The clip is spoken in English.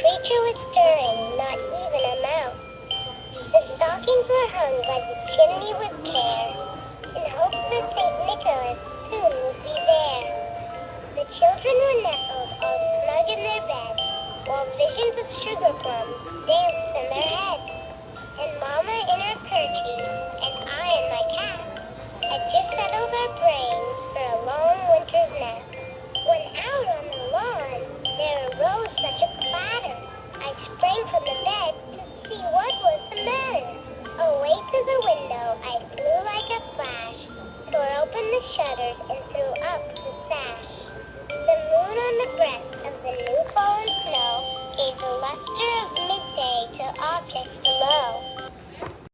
creature was stirring, not even a mouse. The stockings were hung by the chimney with care, in hopes that St. Nicholas soon would be there. The children were nestled all snug in their beds, while visions of sugar plums danced in their heads. And Mama in her kerchief, and I in my cap, had just settled our brains for a long winter's nap, when out on the lawn there arose